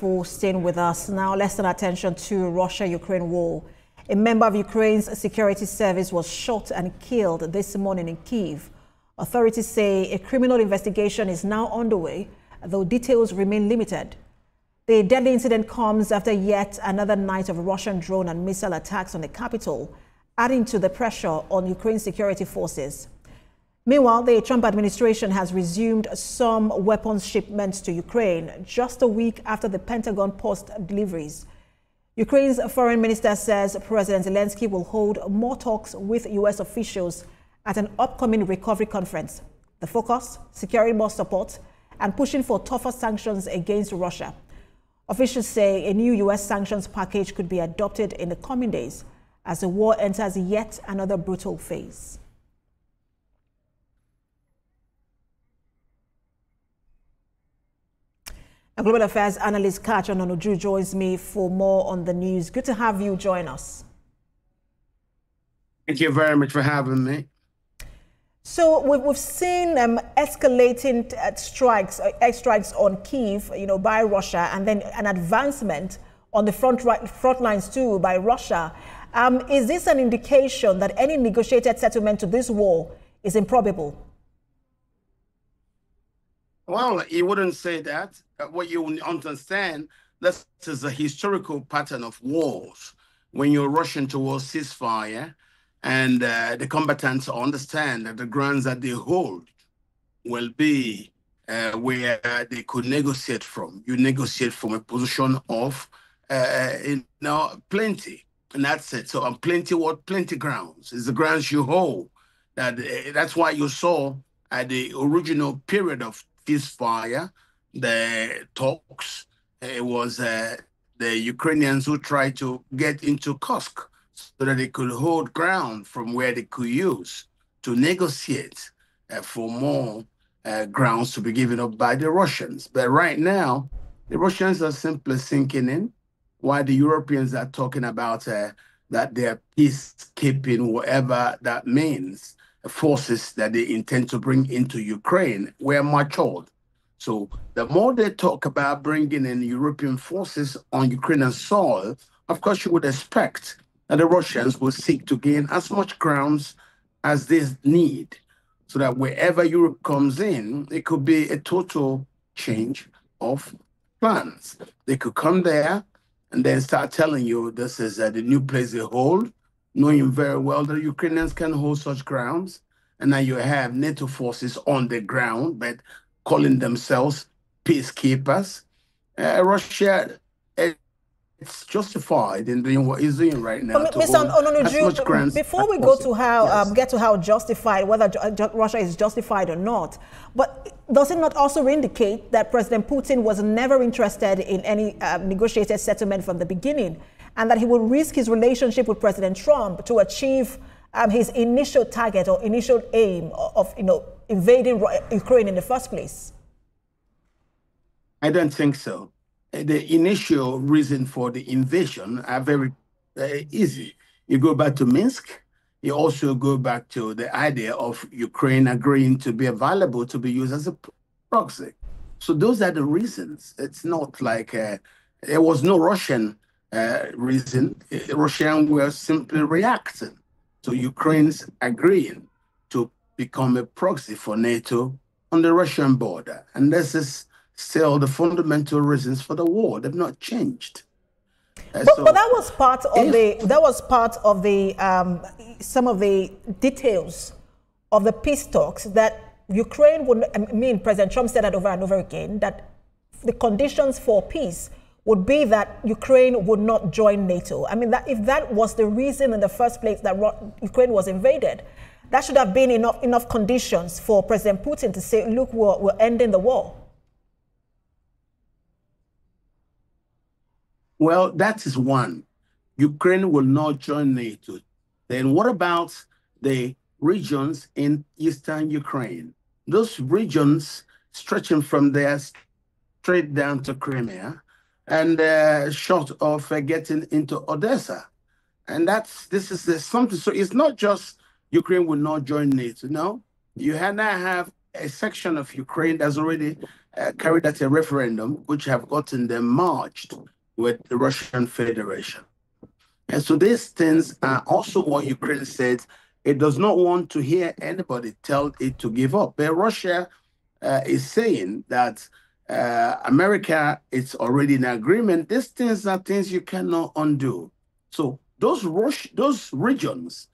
for staying with us. Now, let's turn attention to Russia-Ukraine war. A member of Ukraine's security service was shot and killed this morning in Kyiv. Authorities say a criminal investigation is now underway, though details remain limited. The deadly incident comes after yet another night of Russian drone and missile attacks on the capital, adding to the pressure on Ukraine's security forces. Meanwhile, the Trump administration has resumed some weapons shipments to Ukraine just a week after the Pentagon paused deliveries. Ukraine's foreign minister says President Zelensky will hold more talks with U.S. officials at an upcoming recovery conference. The focus, securing more support and pushing for tougher sanctions against Russia. Officials say a new U.S. sanctions package could be adopted in the coming days as the war enters yet another brutal phase. A global affairs analyst Kacha Nonoju joins me for more on the news. Good to have you join us. Thank you very much for having me. So we've seen escalating airstrikes on Kyiv, by Russia, and then an advancement on the front lines too by Russia. Is this an indication that any negotiated settlement to this war is improbable? Well, you wouldn't say that. What you understand, this is a historical pattern of wars. When you're rushing towards ceasefire and the combatants understand that the grounds that they hold will be where they could negotiate from. You negotiate from a position of, plenty. And that's it. So on plenty grounds is the grounds you hold. That's why you saw at the original period of ceasefire, the talks, it was the Ukrainians who tried to get into Kursk so that they could hold ground from where they could use to negotiate for more grounds to be given up by the Russians. But right now, the Russians are simply sinking in, while the Europeans are talking about that they're peacekeeping, whatever that means, forces that they intend to bring into Ukraine were matured. So the more they talk about bringing in European forces on Ukrainian soil, of course you would expect that the Russians will seek to gain as much grounds as they need, so that wherever Europe comes in, it could be a total change of plans. They could come there and then start telling you this is the new place they hold, knowing very well that Ukrainians can hold such grounds. And now you have NATO forces on the ground, but calling themselves peacekeepers. Russia, it's justified in doing what it's doing right now. Mr. Ononuju, before we go to how get to how justified, whether Russia is justified or not, but does it not also indicate that President Putin was never interested in any negotiated settlement from the beginning, and that he would risk his relationship with President Trump to achieve his initial target or initial aim of invading Ukraine in the first place? I don't think so. The initial reason for the invasion are very easy. You go back to Minsk. You also go back to the idea of Ukraine agreeing to be available to be used as a proxy. So those are the reasons. It's not like there was no Russian reason. Russians were simply reacting to Ukraine's agreeing to become a proxy for NATO on the Russian border. And this is still the fundamental reasons for the war. They've not changed. But that was part of some of the details of the peace talks that Ukraine would, President Trump said that over and over again, that the conditions for peace would be that Ukraine would not join NATO. That if that was the reason in the first place that Ukraine was invaded, that should have been enough conditions for President Putin to say, look, we're ending the war. Well, that is one. Ukraine will not join NATO. Then what about the regions in eastern Ukraine? Those regions stretching from there straight down to Crimea and short of getting into Odessa. And this is something. So it's not just Ukraine will not join NATO. No, you now have a section of Ukraine that's already carried out a referendum, which have gotten them merged with the Russian Federation. And so these things are also what Ukraine said. It does not want to hear anybody tell it to give up. But Russia is saying that America is already in agreement. These things are things you cannot undo. So those regions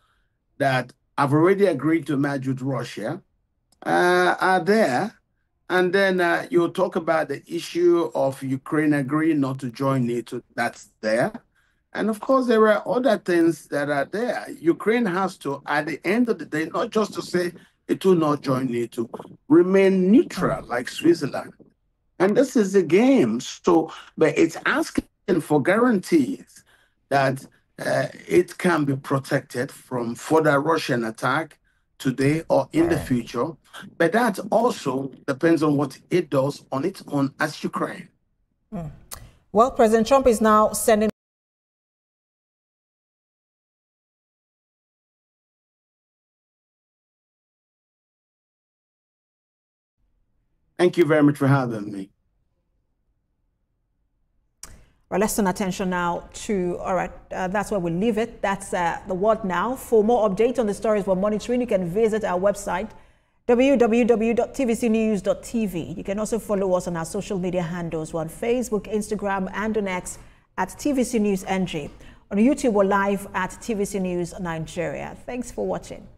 that have already agreed to merge with Russia are there. And then you'll talk about the issue of Ukraine agreeing not to join NATO. That's there. And of course, there are other things that are there. Ukraine has to, at the end of the day, not just to say it will not join NATO, remain neutral like Switzerland. And this is the game. So, but it's asking for guarantees that it can be protected from further Russian attack today or in the future. But that also depends on what it does on its own as Ukraine. Well, President Trump is now sending Thank you very much for having me. Well, let's turn attention now to, that's where we leave it. That's the World Now. For more updates on the stories we're monitoring, you can visit our website, www.tvcnews.tv. You can also follow us on our social media handles. We're on Facebook, Instagram, and on X at TVC News NG. On YouTube, we're live at TVC News Nigeria. Thanks for watching.